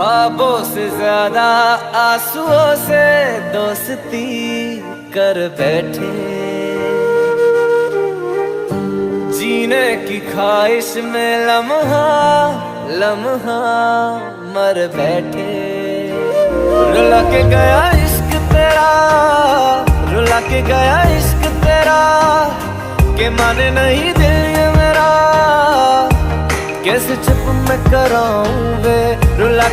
ख्वाबों से ज्यादा आंसुओं से दोस्ती कर बैठे, जीने की ख्वाहिश में लम्हा लम्हा मर बैठे। रुला के गया इश्क तेरा, रुला के गया इश्क तेरा, के माने नहीं दिल ये मेरा, कैसे चुप मैं कराऊं वे रुला